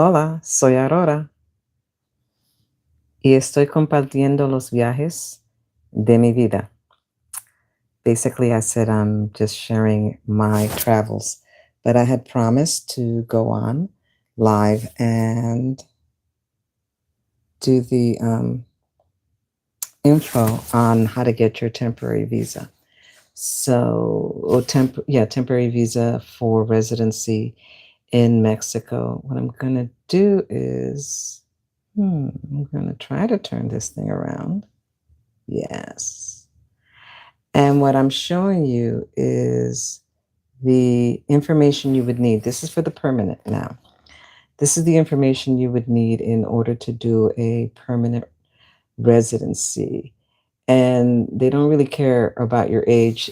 Hola, soy Aurora y estoy compartiendo los viajes de mi vida. Basically, I said I'm just sharing my travels, but I had promised to go on live and do the info on how to get your temporary visa. So, temporary visa for residency in Mexico. What I'm going to do is, I'm going to try to turn this thing around. Yes. And what I'm showing you is the information you would need. This is for the permanent now. This is the information you would need in order to do a permanent residency. And they don't really care about your age.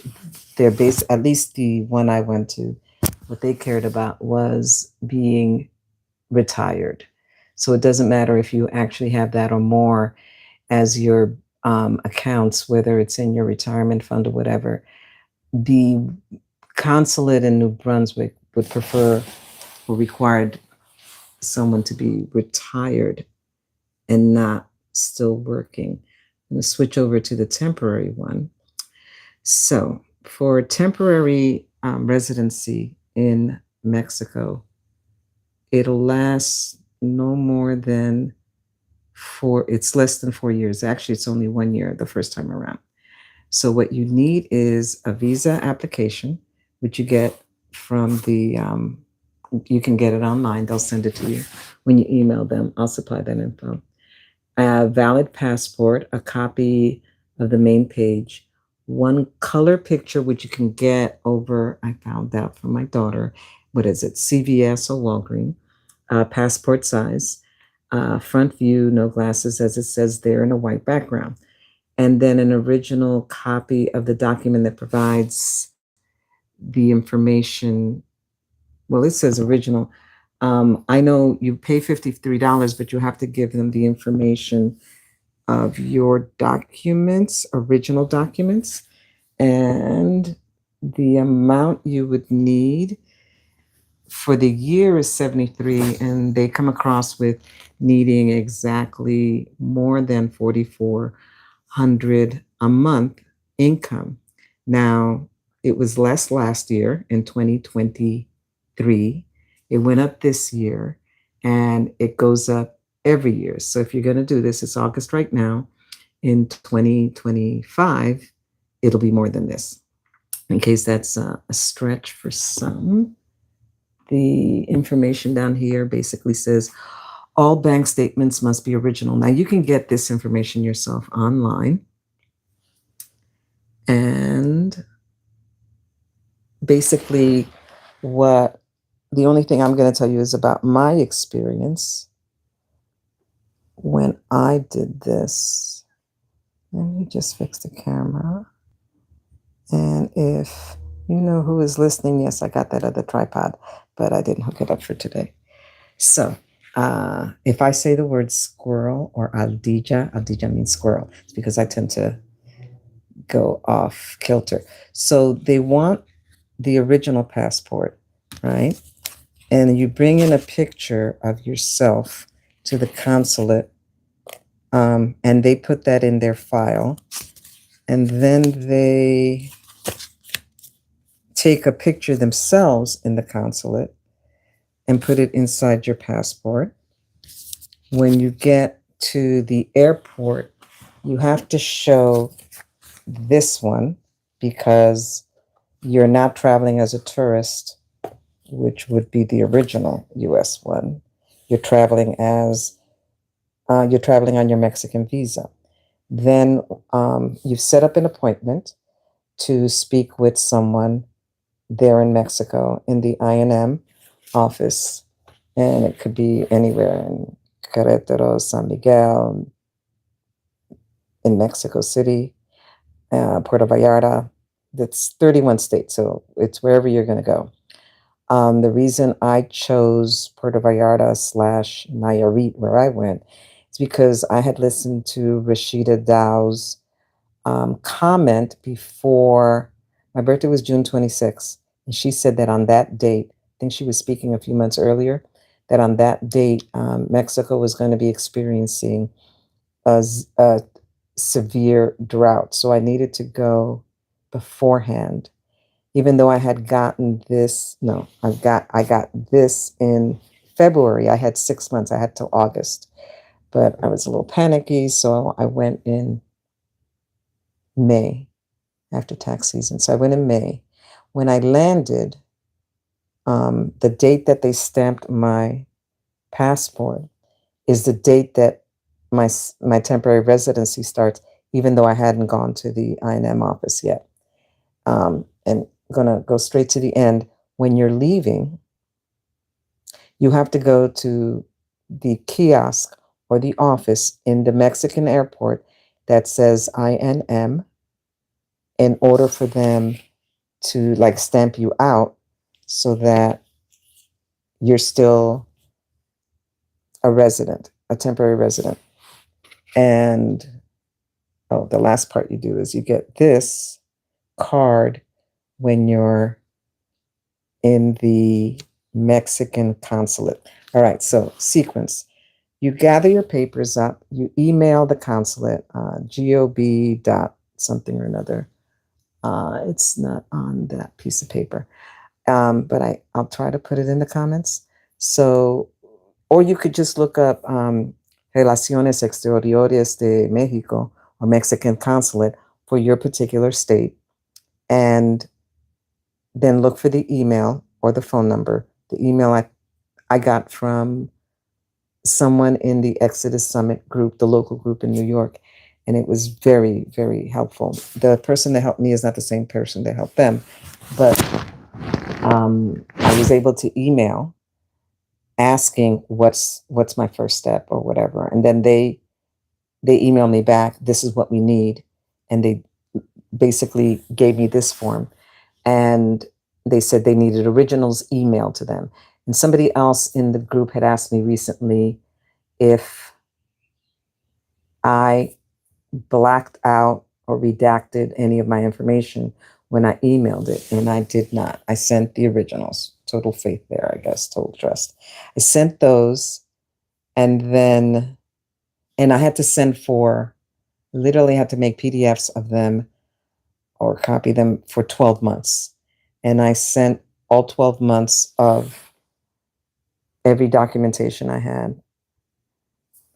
They're based, at least the one I went to, what they cared about was being retired. So it doesn't matter if you actually have that or more as your accounts, whether it's in your retirement fund or whatever. The consulate in New Brunswick would prefer or required someone to be retired and not still working. I'm going to switch over to the temporary one. So for temporary residency in Mexico, it'll last no more than it's less than 4 years. Actually, it's only 1 year the first time around. So what you need is a visa application, which you get from you can get it online. They'll send it to you when you email them. I'll supply that info. A valid passport, a copy of the main page, one color picture, which you can get over, I found out from my daughter, what is it, CVS or Walgreens, passport size, front view, no glasses, as it says there, in a white background. And then an original copy of the document that provides the information. Well, it says original. I know you pay $53, but you have to give them the information of your documents, original documents, and the amount you would need for the year is 73, and they come across with needing exactly more than 4,400 a month income. Now, it was less last year in 2023. It went up this year, and it goes up every year. So if you're going to do this, it's August right now. In 2025, it'll be more than this. In case that's a stretch for some, the information down here basically says all bank statements must be original. Now, you can get this information yourself online. And basically, the only thing I'm going to tell you is about my experience when I did this. Let me just fix the camera. And if you know who is listening, yes, I got that other tripod, but I didn't hook it up for today. So if I say the word squirrel or aldija means squirrel. It's because I tend to go off kilter. So they want the original passport, right? And you bring in a picture of yourself to the consulate, and they put that in their file. And then they take a picture themselves in the consulate and put it inside your passport. When you get to the airport, you have to show this one because you're not traveling as a tourist, which would be the original US one. You're traveling on your Mexican visa. Then you've set up an appointment to speak with someone there in Mexico in the INM office. And it could be anywhere in Querétaro, San Miguel, in Mexico City, Puerto Vallarta. That's 31 states, so it's wherever you're going to go. The reason I chose Puerto Vallarta / Nayarit, where I went, is because I had listened to Rashida Dow's comment before my birthday was June 26th. And she said that on that date, I think she was speaking a few months earlier, that on that date, Mexico was going to be experiencing a severe drought. So I needed to go beforehand, even though I had gotten this. No, I got this in February. I had 6 months. I had till August, but I was a little panicky, so I went in May after tax season. So I went in May. When I landed, the date that they stamped my passport is the date that my temporary residency starts, even though I hadn't gone to the INM office yet. And gonna go straight to the end. When you're leaving, you have to go to the kiosk or the office in the Mexican airport that says INM in order for them to like stamp you out so that you're still a resident, a temporary resident. And oh, the last part you do is you get this card when you're in the Mexican consulate. All right, so sequence. You gather your papers up, you email the consulate, gob dot something or another. It's not on that piece of paper, but I'll try to put it in the comments. So, or you could just look up Relaciones Exteriores de México or Mexican consulate for your particular state, and then look for the email or the phone number. The email I got from someone in the Exodus Summit group, the local group in New York, and it was very, very helpful. The person that helped me is not the same person that helped them, but I was able to email asking what's my first step or whatever, and then they emailed me back, this is what we need, and they basically gave me this form, and they said they needed originals emailed to them. And somebody else in the group had asked me recently if I blacked out or redacted any of my information when I emailed it, and I did not. I sent the originals. Total faith there, I guess, total trust. I sent those, and I had to send literally had to make PDFs of them or copy them for 12 months. And I sent all 12 months of every documentation I had.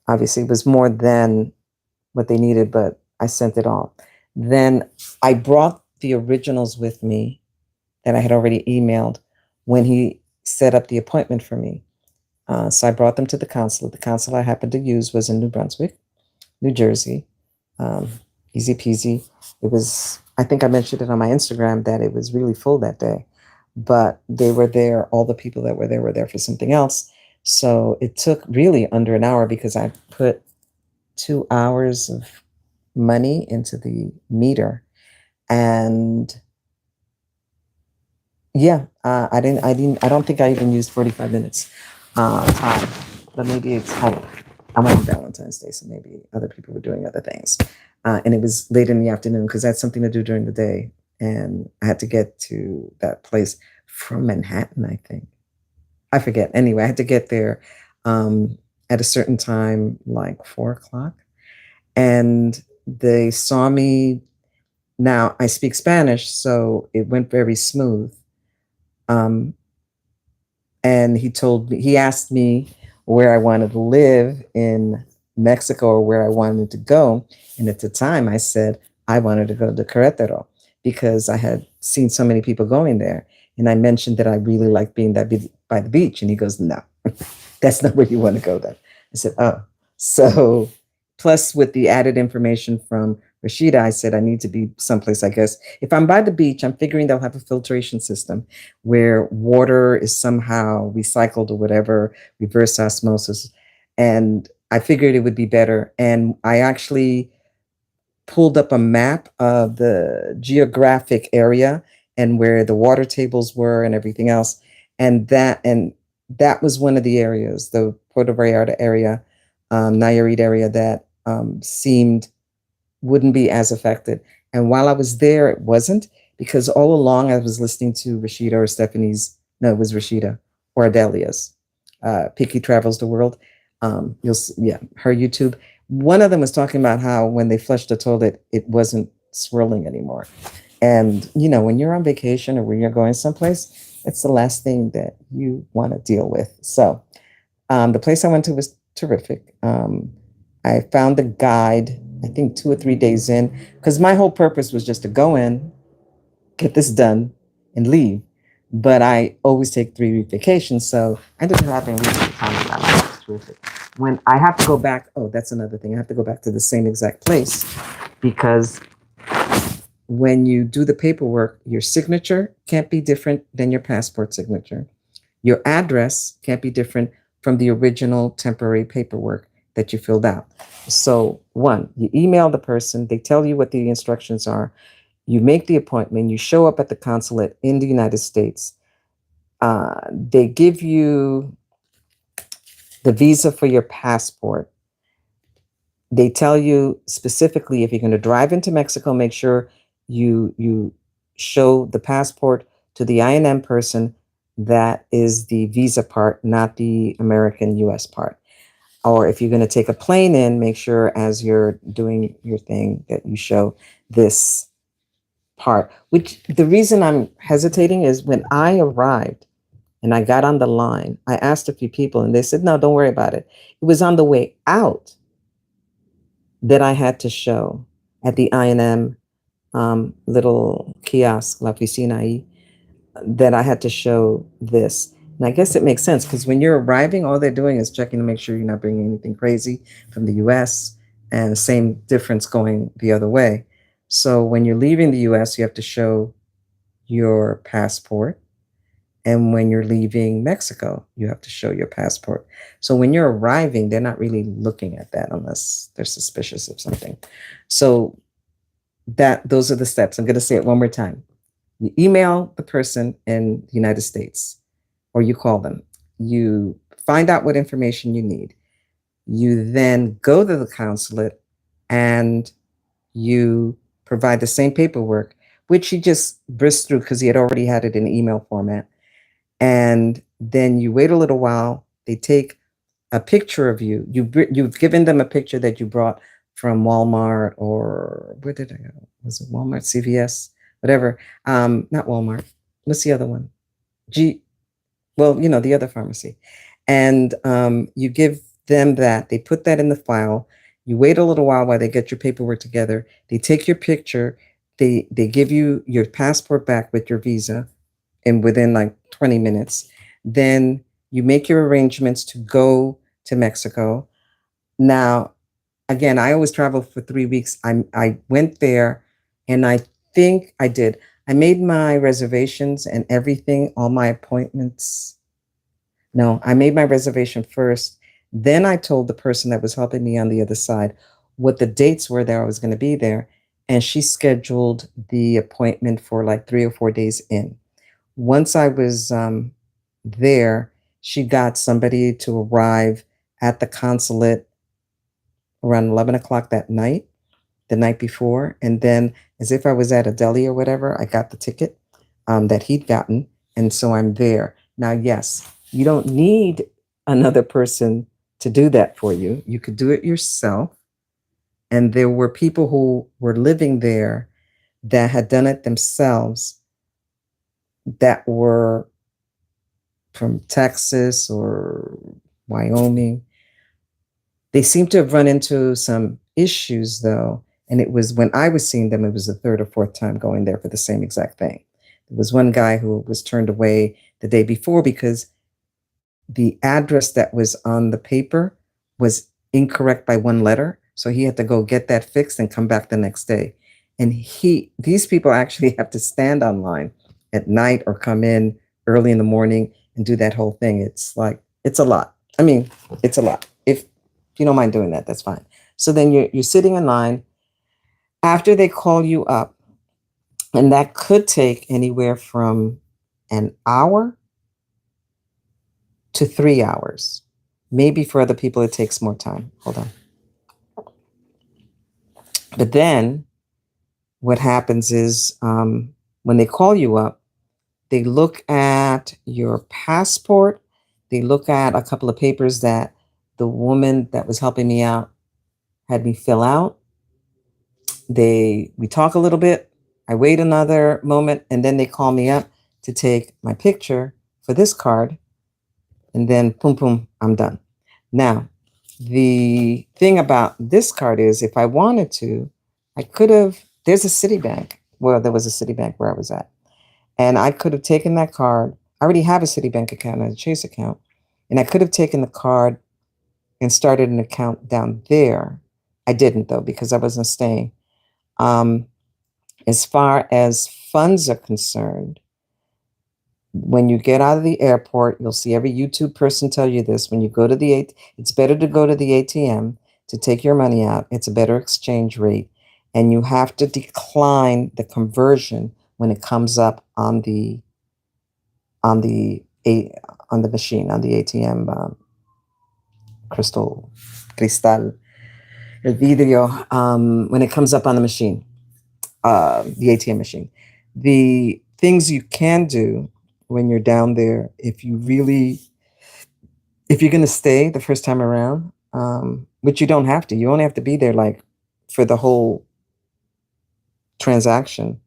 Obviously, it was more than what they needed, but I sent it all. Then I brought the originals with me that I had already emailed when he set up the appointment for me. So I brought them to the consulate. The consulate I happened to use was in New Brunswick, New Jersey. Easy peasy. It was, I think I mentioned it on my Instagram that it was really full that day, but they were there. All the people that were there for something else. So it took really under an hour because I put 2 hours of money into the meter. And yeah, I don't think I even used 45 minutes time, but maybe I went on Valentine's Day, so maybe other people were doing other things. And it was late in the afternoon because I had something to do during the day. And I had to get to that place from Manhattan, I think. I forget. Anyway, I had to get there at a certain time, like 4 o'clock. And they saw me. Now, I speak Spanish, so it went very smooth. And he asked me where I wanted to live in Mexico or where I wanted to go. And at the time I said I wanted to go to Querétaro because I had seen so many people going there. And I mentioned that I really liked being by the beach. And he goes, no, that's not where you want to go then. I said, oh. So plus with the added information from Rashida, I said, I need to be someplace, I guess. If I'm by the beach, I'm figuring they'll have a filtration system where water is somehow recycled or whatever, reverse osmosis. And I figured it would be better. And I actually pulled up a map of the geographic area and where the water tables were and everything else. And that was one of the areas, the Puerto Vallarta area, Nayarit area, that seemed wouldn't be as affected. And while I was there, it wasn't, because all along I was listening to Rashida or Stephanie's, no, it was Rashida or Adelia's Picky Travels the World. Yeah, her YouTube. One of them was talking about how when they flushed the toilet, it wasn't swirling anymore. And when you're on vacation or when you're going someplace, it's the last thing that you want to deal with. So the place I went to was terrific. I found the guide, I think 2 or 3 days in, because my whole purpose was just to go in, get this done, and leave. But I always take 3 week vacations, so I ended up having weeks of time in my life. It's terrific. When I have to go back, oh, that's another thing. I have to go back to the same exact place because when you do the paperwork, your signature can't be different than your passport signature. Your address can't be different from the original temporary paperwork that you filled out. So, one, you email the person, they tell you what the instructions are, you make the appointment, you show up at the consulate in the United States. They give you the visa for your passport. They tell you specifically if you're going to drive into Mexico, make sure you show the passport to the INM person. That is the visa part, not the American US part. Or if you're going to take a plane in, make sure as you're doing your thing that you show this part. Which the reason I'm hesitating is when I arrived and I got on the line, I asked a few people and they said, no, don't worry about it. It was on the way out that I had to show at the INM little kiosk, La Oficina ahí, that I had to show this. And I guess it makes sense because when you're arriving, all they're doing is checking to make sure you're not bringing anything crazy from the US, and same difference going the other way. So when you're leaving the US, you have to show your passport. And when you're leaving Mexico, you have to show your passport. So when you're arriving, they're not really looking at that unless they're suspicious of something. So those are the steps. I'm going to say it one more time. You email the person in the United States, or you call them. You find out what information you need. You then go to the consulate and you provide the same paperwork, which he just brisked through because he had already had it in email format. And then you wait a little while. They take a picture of you. You've given them a picture that you brought from Walmart, or where did I go? Was it Walmart, CVS, whatever? Not Walmart. What's the other one? Well, the other pharmacy. And you give them that. They put that in the file. You wait a little while they get your paperwork together. They take your picture. They give you your passport back with your visa, and within like 20 minutes. Then you make your arrangements to go to Mexico. Now, again, I always travel for 3 weeks. I went there, and I think I did. I made my reservations and everything, all my appointments. No, I made my reservation first. Then I told the person that was helping me on the other side what the dates were that I was going to be there. And she scheduled the appointment for like 3 or 4 days in. Once I was there, she got somebody to arrive at the consulate around 11 o'clock that night, the night before. And then, as if I was at a deli or whatever, I got the ticket that he'd gotten. And so I'm there. Now, yes, you don't need another person to do that for you. You could do it yourself. And there were people who were living there that had done it themselves, that were from Texas or Wyoming. They seem to have run into some issues, though. And it was when I was seeing them, it was the third or fourth time going there for the same exact thing. There was one guy who was turned away the day before because the address that was on the paper was incorrect by one letter. So he had to go get that fixed and come back the next day. And these people actually have to stand online at night or come in early in the morning and do that whole thing. It's a lot. I mean, it's a lot. If you don't mind doing that, that's fine. So then you're sitting in line after they call you up, and that could take anywhere from an hour to 3 hours. Maybe for other people, it takes more time. Hold on. But then what happens is when they call you up, they look at your passport, They look at a couple of papers that the woman that was helping me out had me fill out. We talk a little bit. I wait another moment, and then they call me up to take my picture for this card, and then boom, boom, I'm done. Now, the thing about this card is if I wanted to, I could have, there's a Citibank. Well, there was a Citibank where I was at. And I could have taken that card. I already have a Citibank account and a Chase account. And I could have taken the card and started an account down there. I didn't, though, because I wasn't staying. As far as funds are concerned, when you get out of the airport, you'll see every YouTube person tell you this. When you go to it's better to go to the ATM to take your money out. It's a better exchange rate. And you have to decline the conversion when it comes up on the machine, on the ATM, cristal, el vidrio, when it comes up on the machine, the ATM machine. The things you can do when you're down there, if you're going to stay the first time around, which you don't have to, you only have to be there like for the whole transaction,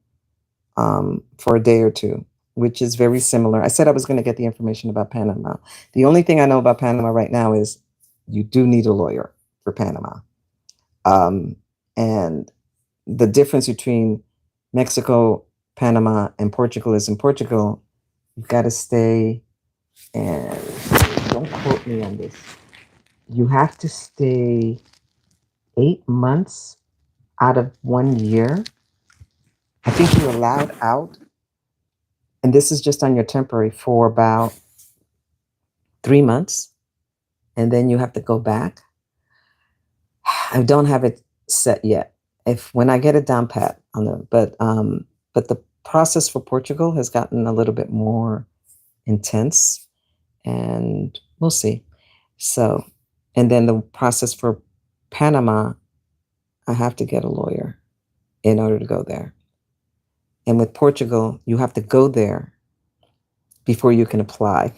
for a day or two, which is very similar. I said I was going to get the information about Panama. The only thing I know about Panama right now is you do need a lawyer for Panama. And the difference between Mexico, Panama, and Portugal is in Portugal, you've got to stay, and don't quote me on this, you have to stay 8 months out of 1 year. I think you're allowed out, and this is just on your temporary, for about 3 months, and then you have to go back. I don't have it set yet. When I get it down pat on the, but the process for Portugal has gotten a little bit more intense, and we'll see. So, and then the process for Panama, I have to get a lawyer in order to go there. And with Portugal, you have to go there before you can apply,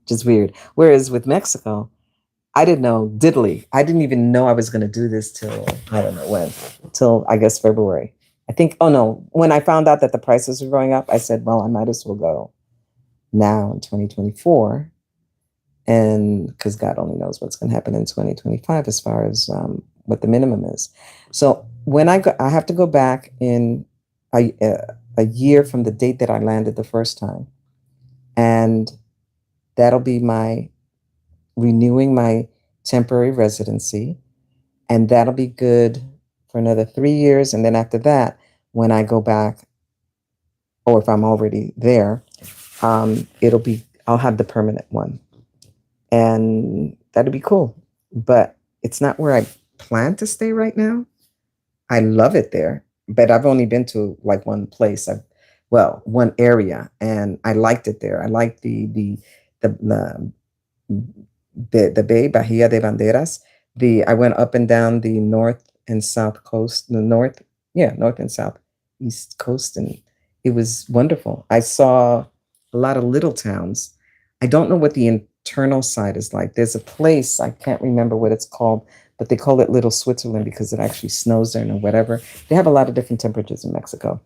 which is weird. Whereas with Mexico, I didn't know diddly. I didn't even know I was going to do this till, I don't know when, till I guess February. I think, oh no, when I found out that the prices were going up, I said, well, I might as well go now in 2024. And because God only knows what's going to happen in 2025 as far as what the minimum is. So when I have to go back in a year from the date that I landed the first time. And that'll be my renewing my temporary residency. And that'll be good for another 3 years. And then after that, when I go back, or if I'm already there, I'll have the permanent one. And that'd be cool. But it's not where I plan to stay right now. I love it there, but I've only been to like one place. One area, and I liked it there. I liked the Bay, Bahia de Banderas. I went up and down the north and south coast, north and south east coast, and it was wonderful. I saw a lot of little towns. I don't know what the internal side is like. There's a place, I can't remember what it's called, but they call it Little Switzerland because it actually snows there and whatever. They have a lot of different temperatures in Mexico.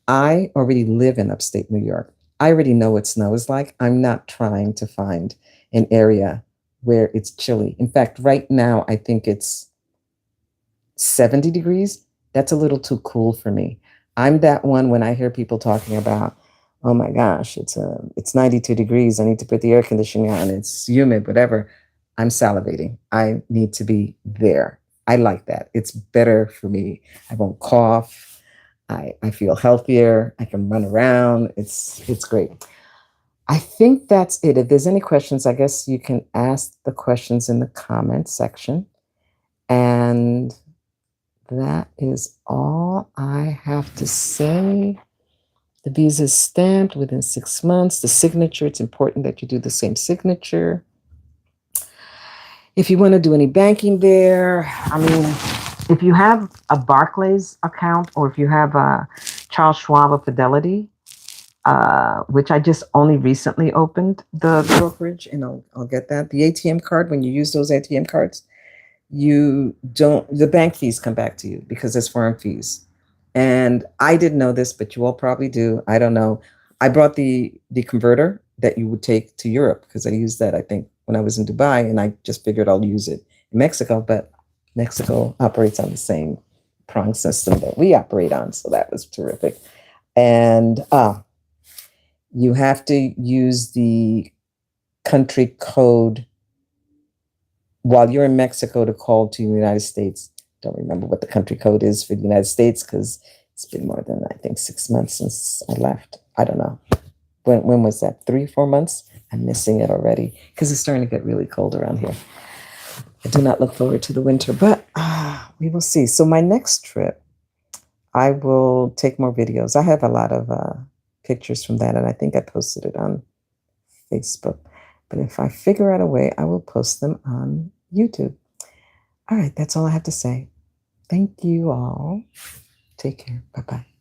I already live in upstate New York. I already know what snow is like. I'm not trying to find an area where it's chilly. In fact, right now, I think it's 70 degrees. That's a little too cool for me. I'm that one when I hear people talking about, oh my gosh, it's 92 degrees. I need to put the air conditioning on. It's humid, whatever. I'm salivating. I need to be there. I like that. It's better for me. I won't cough. I feel healthier. I can run around. It's great. I think that's it. If there's any questions, I guess you can ask the questions in the comment section. And that is all I have to say. The visa is stamped within 6 months. The signature, it's important that you do the same signature. If you want to do any banking there, I mean, if you have a Barclays account or if you have a Charles Schwab or Fidelity, which I just only recently opened the brokerage, and I'll get that. The ATM card, when you use those ATM cards, you don't, the bank fees come back to you because there's foreign fees. And I didn't know this, but you all probably do. I don't know. I brought the converter that you would take to Europe because I used that, I think, when I was in Dubai, and I just figured I'll use it in Mexico, but Mexico operates on the same prong system that we operate on. So that was terrific. And you have to use the country code while you're in Mexico to call to the United States. Don't remember what the country code is for the United States because it's been more than, I think, 6 months since I left. I don't know. When was that? 3, 4 months? I'm missing it already because it's starting to get really cold around here. I do not look forward to the winter, but we will see. So my next trip, I will take more videos. I have a lot of pictures from that, and I think I posted it on Facebook. But if I figure out a way, I will post them on YouTube. All right, that's all I have to say. Thank you all. Take care. Bye-bye.